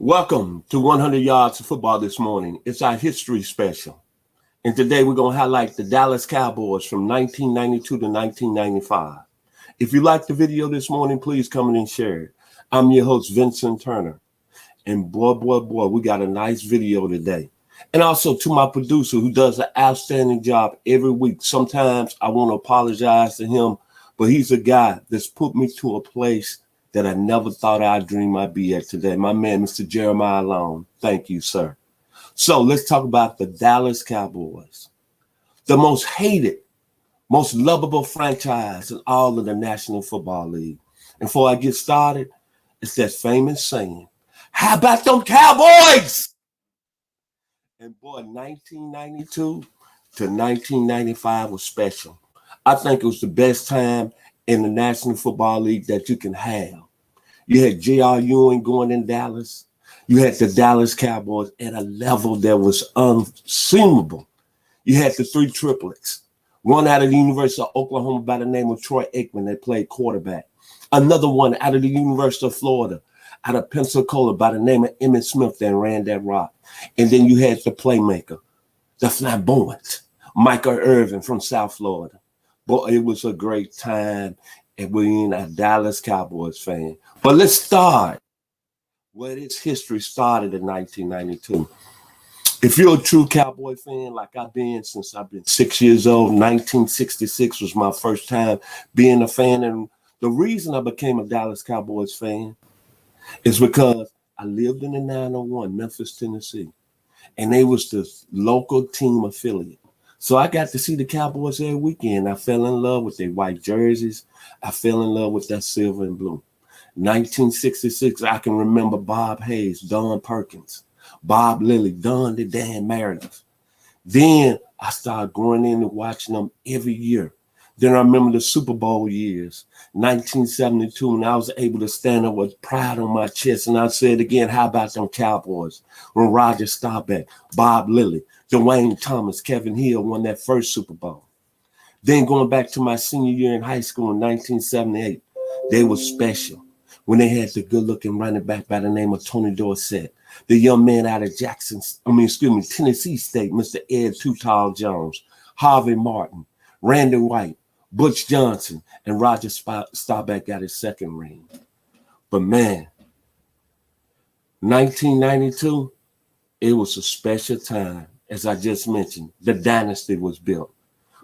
Welcome to 100 Yards of Football this morning. It's our history special. And today we're going to highlight the Dallas Cowboys from 1992 to 1995. If you like the video this morning, please come in and share it. I'm your host, Vincent Turner. And boy, we got a nice video today. And also to my producer who does an outstanding job every week. Sometimes I want to apologize to him, but he's a guy that's put me to a place that I never thought I'd dream I'd be at today. My man, Mr. Jeremiah Long. Thank you, sir. So let's talk about the Dallas Cowboys. The most hated, most lovable franchise in all of the National Football League. And before I get started, it's that famous saying, how about them Cowboys? And boy, 1992 to 1995 was special. I think it was the best time in the National Football League that you can have. You had J.R. Ewing going in Dallas. You had the Dallas Cowboys at a level that was unassumable. You had the three triplets. One out of the University of Oklahoma by the name of Troy Aikman that played quarterback. Another one out of the University of Florida, out of Pensacola by the name of Emmitt Smith that ran that rock. And then you had the playmaker, the flamboyant, Michael Irvin from South Florida. Boy, it was a great time and being a Dallas Cowboys fan. But let's start where this history started in 1992. If you're a true Cowboy fan like I've been since I've been 6 years old, 1966 was my first time being a fan. And the reason I became a Dallas Cowboys fan is because I lived in the 901, Memphis, Tennessee, and they was the local team affiliate. So I got to see the Cowboys every weekend. I fell in love with their white jerseys. I fell in love with that silver and blue. 1966, I can remember Bob Hayes, Don Perkins, Bob Lilly, Don the Dan Meredith. Then I started growing into watching them every year. Then I remember the Super Bowl years, 1972, and I was able to stand up with pride on my chest. And I said again, how about them Cowboys? When Roger Staubach, Bob Lilly, Dwayne Thomas, Kevin Hill won that first Super Bowl. Then going back to my senior year in high school in 1978, they were special when they had the good-looking running back by the name of Tony Dorsett, the young man out of Tennessee State, Mr. Ed Too Tall Jones, Harvey Martin, Randy White, Butch Johnson, and Roger Staubach got his second ring. But man, 1992, it was a special time. As I just mentioned, the dynasty was built.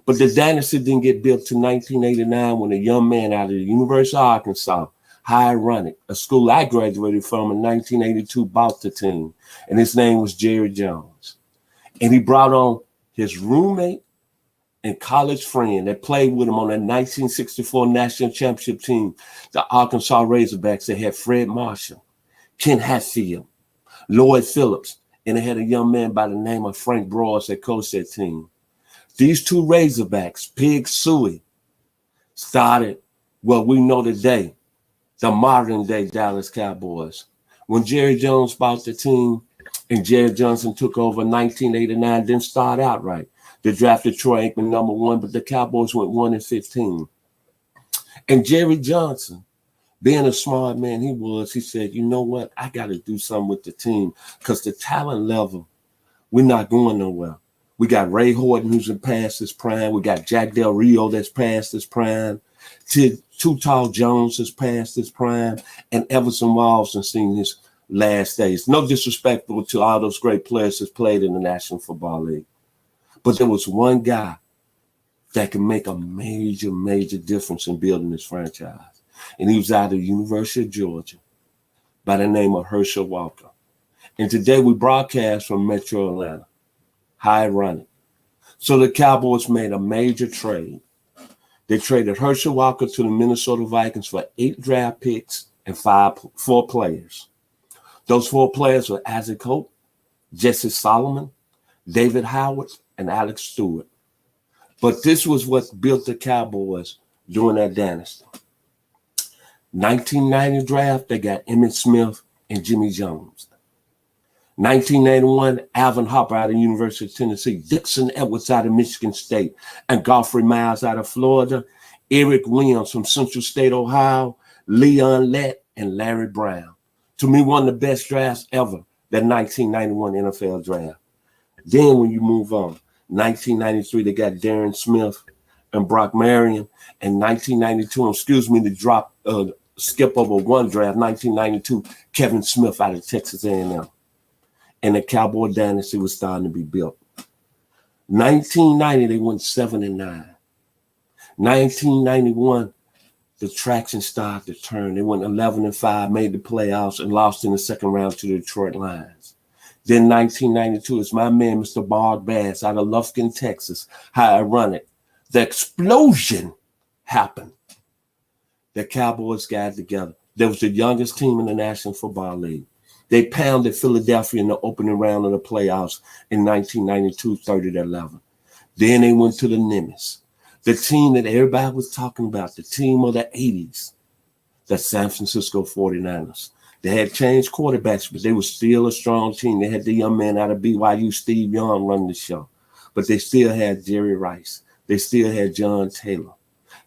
But the dynasty didn't get built till 1989 when a young man out of the University of Arkansas, how ironic, a school I graduated from in 1982, bought the team. And his name was Jerry Jones. And he brought on his roommate and college friend that played with him on that 1964 national championship team, the Arkansas Razorbacks. They had Fred Marshall, Ken Hatfield, Lloyd Phillips, and they had a young man by the name of Frank Broyles that coached that team. These two Razorbacks, Pig Sooie, started what we know today, the modern-day Dallas Cowboys. When Jerry Jones bought the team and Jerry Johnson took over in 1989, didn't start out right. They drafted Troy Aikman number 1, but the Cowboys went 1-15. And Jerry Johnson, being a smart man he said, you know what? I got to do something with the team because the talent level, we're not going nowhere. We got Ray Horton, who's in past his prime. We got Jack Del Rio that's past his prime. Too Tall Jones is past his prime. And Everson Walls has seen his last days. No disrespectful to all those great players that's played in the National Football League. But there was one guy that can make a major difference in building this franchise. And he was out of the University of Georgia by the name of Herschel Walker. And today we broadcast from Metro Atlanta. How ironic. So the Cowboys made a major trade. They traded Herschel Walker to the Minnesota Vikings for 8 draft picks and 4 players. Those 4 players were Isaac Hope, Jesse Solomon, David Howard, and Alex Stewart. But this was what built the Cowboys during that dynasty. 1990 draft, they got Emmitt Smith and Jimmy Jones. 1991, Alvin Harper out of the University of Tennessee, Dixon Edwards out of Michigan State, and Godfrey Miles out of Florida, Eric Williams from Central State, Ohio, Leon Lett, and Larry Brown. To me, one of the best drafts ever, that 1991 NFL draft. Then when you move on, 1993, they got Darren Smith and Brock Marion. And 1992, to skip over one draft, 1992, Kevin Smith out of Texas A&M. And the Cowboy dynasty was starting to be built. 1990, they went 7-9. 1991, the traction started to turn. They went 11-5, made the playoffs, and lost in the second round to the Detroit Lions. Then 1992, it's my man, Mr. Bard Bass, out of Lufkin, Texas. How ironic. The explosion happened. The Cowboys got together. They was the youngest team in the National Football League. They pounded Philadelphia in the opening round of the playoffs in 1992, 30-11. Then they went to the Nimitz, the team that everybody was talking about, the team of the 80s, the San Francisco 49ers. They had changed quarterbacks, but they were still a strong team. They had the young man out of BYU, Steve Young, running the show. But they still had Jerry Rice. They still had John Taylor.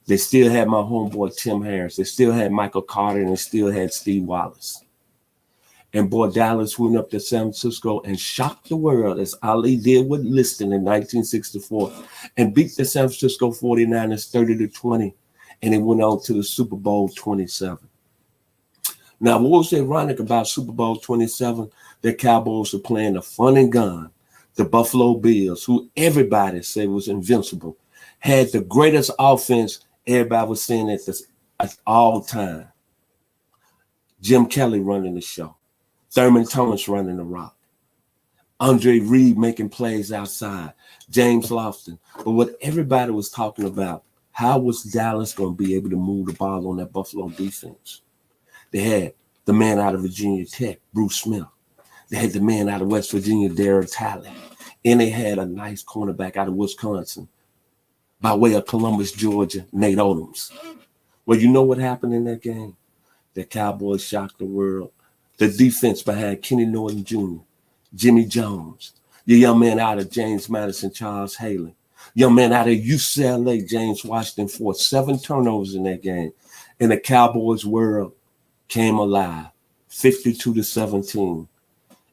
They still had my homeboy, Tim Harris. They still had Michael Carter, and they still had Steve Wallace. And boy, Dallas went up to San Francisco and shocked the world, as Ali did with Liston in 1964, and beat the San Francisco 49ers 30-20, and they went on to the Super Bowl 27. Now, what was ironic about Super Bowl 27? The Cowboys were playing the fun and gun. The Buffalo Bills, who everybody said was invincible, had the greatest offense everybody was saying at all time. Jim Kelly running the show. Thurman Thomas running the rock. Andre Reed making plays outside. James Lofton. But what everybody was talking about, how was Dallas going to be able to move the ball on that Buffalo defense? They had the man out of Virginia Tech, Bruce Smith. They had the man out of West Virginia, Derek Talley. And they had a nice cornerback out of Wisconsin, by way of Columbus, Georgia, Nate Odoms. Well, you know what happened in that game? The Cowboys shocked the world. The defense behind Kenny Norton Jr., Jimmy Jones, the young man out of James Madison, Charles Haley, young man out of UCLA, James Washington, forced 7 turnovers in that game. And the Cowboys world came alive, 52-17.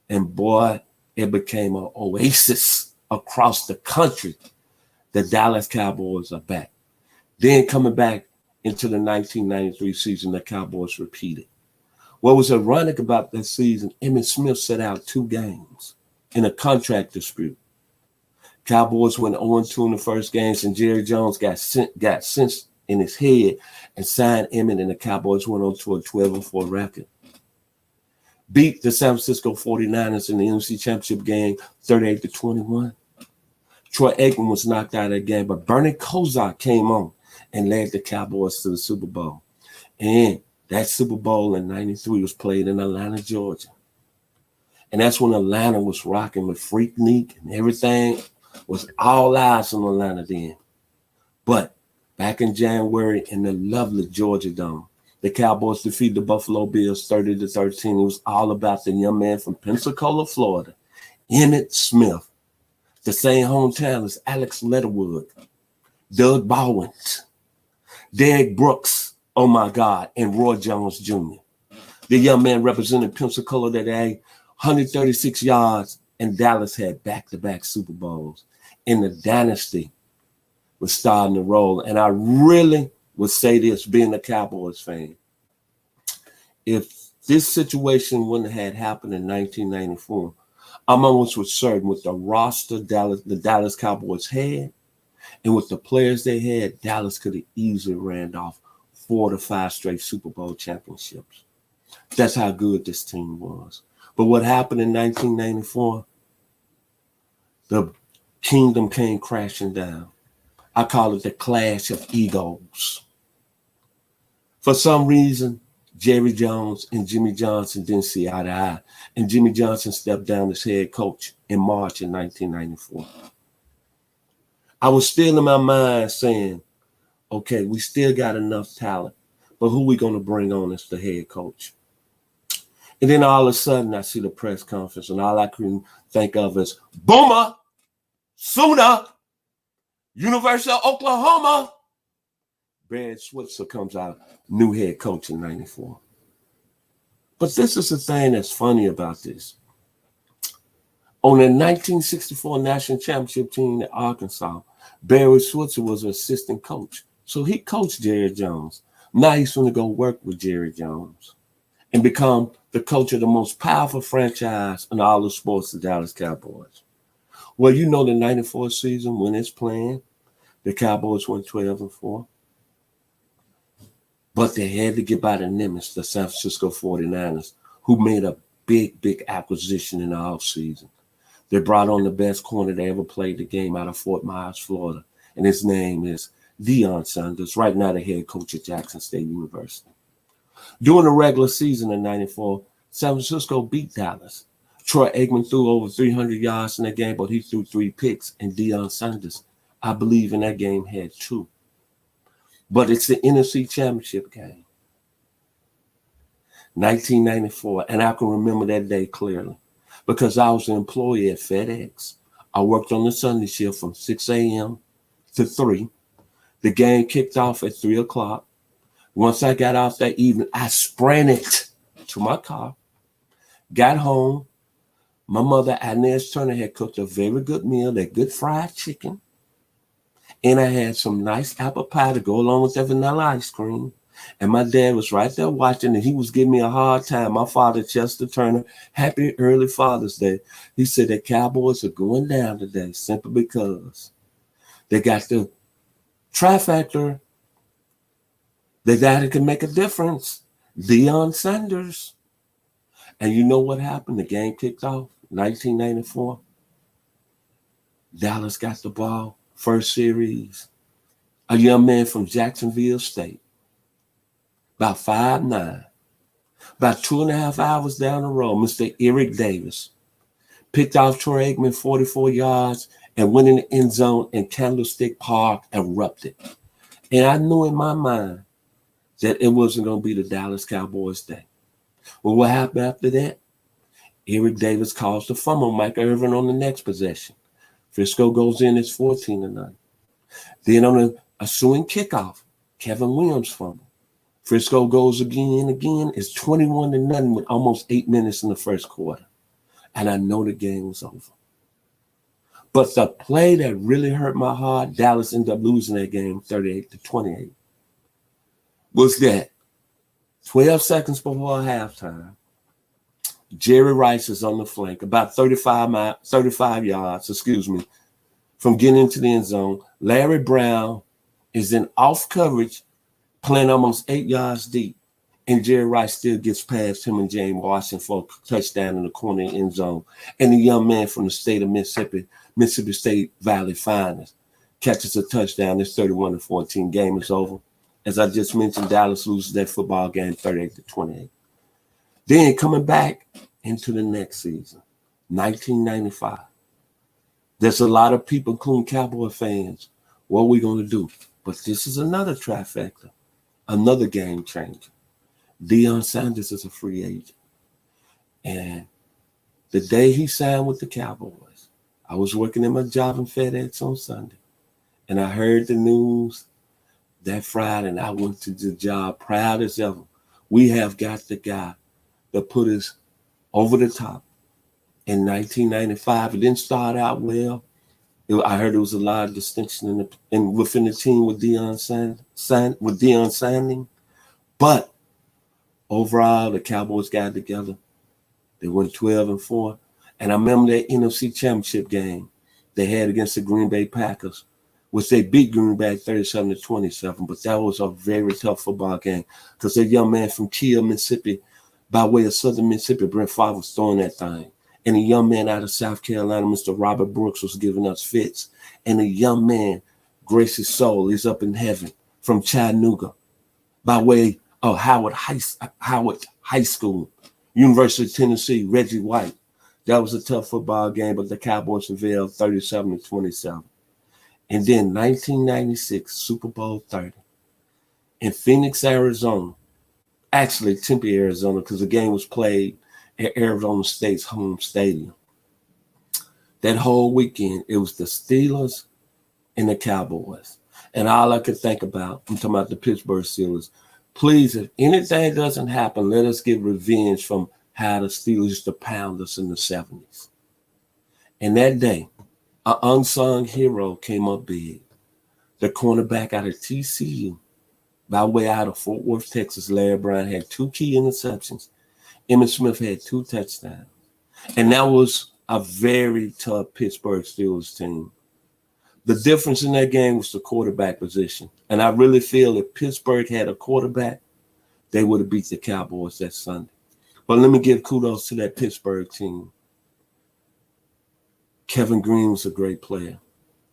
And boy, it became an oasis across the country. The Dallas Cowboys are back. Then coming back into the 1993 season, the Cowboys repeated. What was ironic about that season, Emmitt Smith set out 2 games in a contract dispute. Cowboys went 0-2 in the first games, and Jerry Jones got sensed in his head and signed Emmitt, and the Cowboys went on to a 12-4 record. Beat the San Francisco 49ers in the NFC Championship game 38-21. Troy Aikman was knocked out of that game, but Bernie Kosar came on and led the Cowboys to the Super Bowl. And that Super Bowl in 93 was played in Atlanta, Georgia. And that's when Atlanta was rocking with Freaknik, and everything was all eyes on Atlanta then. But back in January in the lovely Georgia Dome, the Cowboys defeated the Buffalo Bills 30-13. It was all about the young man from Pensacola, Florida, Emmitt Smith, the same hometown as Alex Leatherwood, Doug Baldwin, Derek Brooks, oh my God, and Roy Jones Jr. The young man represented Pensacola that day, 136 yards, and Dallas had back-to-back Super Bowls. And the dynasty was starting to roll. And I really would say this, being a Cowboys fan. If this situation wouldn't have happened in 1994, I'm almost certain with the roster the Dallas Cowboys had and with the players they had, Dallas could have easily ran off 4 to 5 straight Super Bowl championships. That's how good this team was. But what happened in 1994, the kingdom came crashing down. I call it the clash of egos. For some reason, Jerry Jones and Jimmy Johnson didn't see eye to eye, and Jimmy Johnson stepped down as head coach in March in 1994. I was still in my mind saying, okay, we still got enough talent, but who we going to bring on as the head coach? And then all of a sudden, I see the press conference, and all I can think of is, Boomer, Sooner, University of Oklahoma. Brad Switzer comes out, new head coach in 94. But this is the thing that's funny about this. On the 1964 national championship team at Arkansas, Barry Switzer was an assistant coach. So he coached Jerry Jones. Now he's going to go work with Jerry Jones and become the coach of the most powerful franchise in all of sports, the Dallas Cowboys. Well, you know the 94 season when it's playing, the Cowboys went 12-4. But they had to get by the Nimitz, the San Francisco 49ers, who made a big acquisition in the offseason. They brought on the best corner they ever played the game out of Fort Myers, Florida. And his name is Deion Sanders, right now the head coach at Jackson State University. During the regular season in 94, San Francisco beat Dallas. Troy Aikman threw over 300 yards in that game, but he threw 3 picks. And Deion Sanders, I believe in that game, had 2. But it's the NFC Championship game. 1994, and I can remember that day clearly because I was an employee at FedEx. I worked on the Sunday shift from 6 a.m. to 3. The game kicked off at 3 o'clock. Once I got off that evening, I sprinted to my car, got home. My mother, Vincent Turner, had cooked a very good meal, that good fried chicken. And I had some nice apple pie to go along with that vanilla ice cream. And my dad was right there watching, and he was giving me a hard time. My father, Chester Turner, happy early Father's Day. He said the Cowboys are going down today simply because they got the trifecta. The guy that can make a difference, Deion Sanders. And you know what happened? The game kicked off, 1994. Dallas got the ball, first series. A young man from Jacksonville State, about 5'9", about 2.5 hours down the road, Mr. Eric Davis, picked off Troy Aikman 44 yards and went in the end zone, and Candlestick Park erupted. And I knew in my mind that it wasn't going to be the Dallas Cowboys day. Well, what happened after that? Eric Davis caused the fumble, Mike Irvin on the next possession. Frisco goes in, it's 14-9. Then on the ensuing kickoff, Kevin Williams fumble. Frisco goes again, it's 21-0 with almost 8 minutes in the first quarter. And I know the game was over. But the play that really hurt my heart, Dallas ended up losing that game 38-28, was that 12 seconds before halftime, Jerry Rice is on the flank, about 35 yards, from getting into the end zone. Larry Brown is in off coverage, playing almost 8 yards deep, and Jerry Rice still gets past him and James Washington for a touchdown in the corner end zone. And the young man from the state of Mississippi State Valley Finest, catches a touchdown. It's 31-14. Game is over. As I just mentioned, Dallas loses that football game 38-28. Then coming back into the next season, 1995. There's a lot of people, including Cowboy fans, what are we going to do? But this is another trifecta, another game changer. Deion Sanders is a free agent. And the day he signed with the Cowboys, I was working at my job in FedEx on Sunday. And I heard the news that Friday, and I went to the job proud as ever. We have got the guy that put us over the top in 1995. It didn't start out well. I heard there was a lot of distinction within the team with Deion signing. But overall, the Cowboys got together. They went 12-4. And I remember that NFC Championship game they had against the Green Bay Packers, which they beat Green Bay 37-27. But that was a very tough football game because that young man from Kia, Mississippi, by way of Southern Mississippi, Brent Favre was throwing that thing. And a young man out of South Carolina, Mr. Robert Brooks, was giving us fits. And a young man, grace his soul, is up in heaven from Chattanooga, by way of Howard High School, University of Tennessee, Reggie White. That was a tough football game, but the Cowboys prevailed 37-27. And then 1996, Super Bowl 30 in Phoenix, Arizona. Actually, Tempe, Arizona, because the game was played at Arizona State's home stadium. That whole weekend, it was the Steelers and the Cowboys. And all I could think about, I'm talking about the Pittsburgh Steelers, Please, if anything doesn't happen, let us get revenge from how the Steelers used to pound us in the 70s. And that day, an unsung hero came up big. The cornerback out of TCU, by way out of Fort Worth, Texas, Larry Brown had 2 key interceptions. Emmitt Smith had 2 touchdowns. And that was a very tough Pittsburgh Steelers team. The difference in that game was the quarterback position. And I really feel if Pittsburgh had a quarterback, they would have beat the Cowboys that Sunday. But let me give kudos to that Pittsburgh team. Kevin Green was a great player.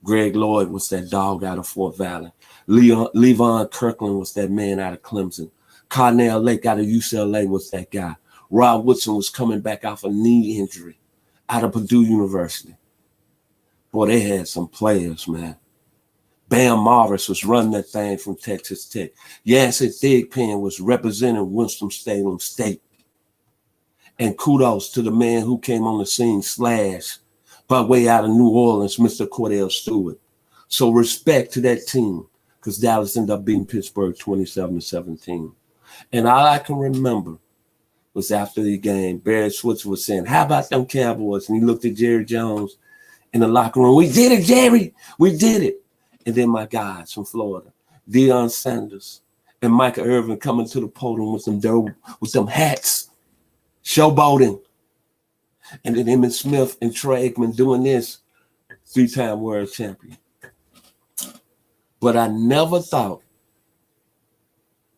Greg Lloyd was that dog out of Fort Valley. Levon Kirkland was that man out of Clemson. Cornell Lake out of UCLA was that guy. Rob Woodson was coming back off a knee injury out of Purdue University. Boy, they had some players, man. Bam Morris was running that thing from Texas Tech. Yancey Thigpen was representing Winston-Salem State. And kudos to the man who came on the scene, Slash, by way out of New Orleans, Mr. Cordell Stewart. So respect to that team, because Dallas ended up beating Pittsburgh 27-17. And all I can remember was after the game, Barry Switzer was saying, "How about them Cowboys?" And he looked at Jerry Jones in the locker room. "We did it, Jerry. We did it." And then my guys from Florida, Deion Sanders and Michael Irvin coming to the podium with them hats, showboating. And then Emmitt Smith and Troy Aikman doing this, 3-time world champion. But I never thought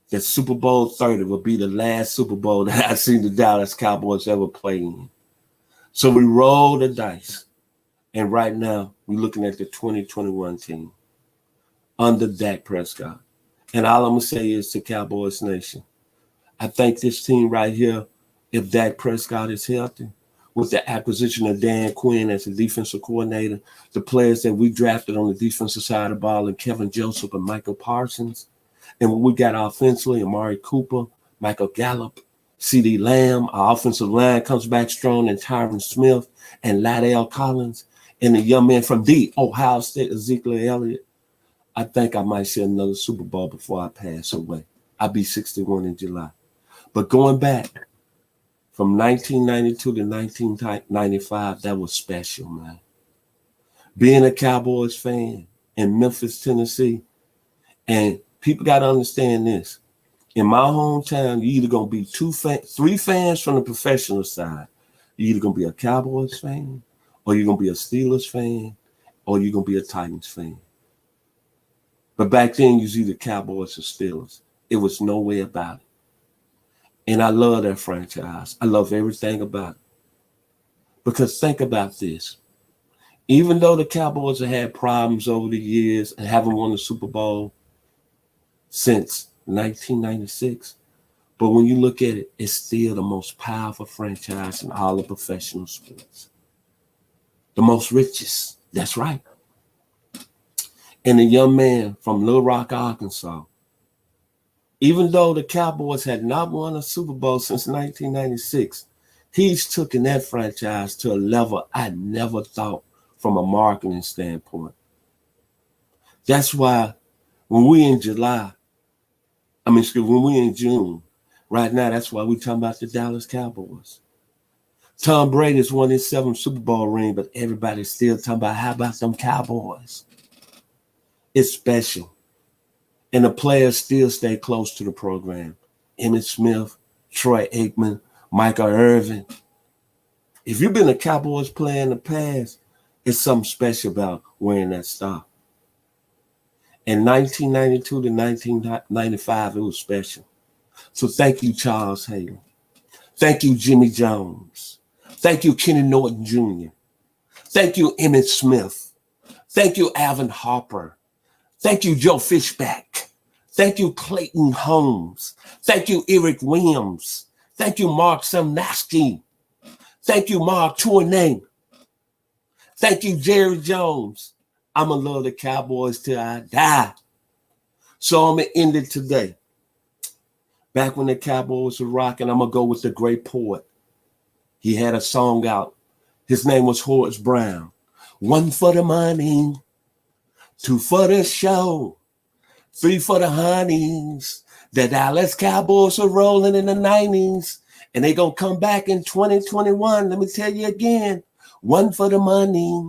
that Super Bowl 30 would be the last Super Bowl that I've seen the Dallas Cowboys ever play in. So we rolled the dice. And right now, we're looking at the 2021 team under Dak Prescott. And all I'm going to say is to Cowboys Nation, I think this team right here, if Dak Prescott is healthy, with the acquisition of Dan Quinn as the defensive coordinator, the players that we drafted on the defensive side of the ball, and Kevin Joseph and Michael Parsons, and what we got offensively, Amari Cooper, Michael Gallup, CeeDee Lamb, our offensive line comes back strong, and Tyron Smith and Lydell Collins, and the young man from Ohio State, Ezekiel Elliott. I think I might see another Super Bowl before I pass away. I'll be 61 in July. But going back from 1992 to 1995, that was special, man. Being a Cowboys fan in Memphis, Tennessee, and people got to understand this. In my hometown, you're either going to be 3 fans from the professional side. You're either going to be a Cowboys fan, or you're going to be a Steelers fan, or you're going to be a Titans fan. But back then, you was either Cowboys or Steelers. It was no way about it. And I love that franchise. I love everything about it. Because think about this. Even though the Cowboys have had problems over the years and haven't won the Super Bowl since 1996, but when you look at it, it's still the most powerful franchise in all of professional sports. The most richest. That's right. And the young man from Little Rock, Arkansas, even though the Cowboys had not won a Super Bowl since 1996, he's taken that franchise to a level I never thought from a marketing standpoint. That's why when we in June, right now, that's why we talking about the Dallas Cowboys. Tom Brady's won his 7th Super Bowl ring, but everybody's still talking about how about them Cowboys. It's special. And the players still stay close to the program. Emmitt Smith, Troy Aikman, Michael Irvin. If you've been a Cowboys player in the past, it's something special about wearing that star. In 1992 to 1995, it was special. So thank you, Charles Haley. Thank you, Jimmy Jones. Thank you, Kenny Norton Jr. Thank you, Emmitt Smith. Thank you, Alvin Harper. Thank you, Joe Fishback. Thank you, Clayton Holmes. Thank you, Eric Williams. Thank you, Mark Semnowski. Thank you, Mark Tournay. Thank you, Jerry Jones. I'm going to love the Cowboys till I die. So I'm going to end it today. Back when the Cowboys were rocking, I'm going to go with the great poet. He had a song out. His name was Horace Brown. 1 for the money, 2 for the show, 3 for the honeys. The Dallas Cowboys are rolling in the 90s, and they going to come back in 2021. Let me tell you again. 1 for the money,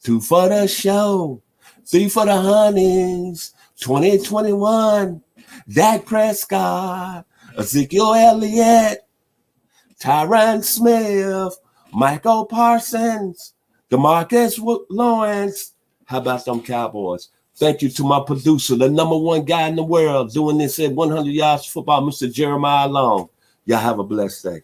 2 for the show, 3 for the honeys. 2021. Dak Prescott, Ezekiel Elliott, Tyron Smith, Michael Parsons, DeMarcus Lawrence. How about them Cowboys? Thank you to my producer, the #1 guy in the world doing this at 100 Yards Football, Mr. Jeremiah Long. Y'all have a blessed day.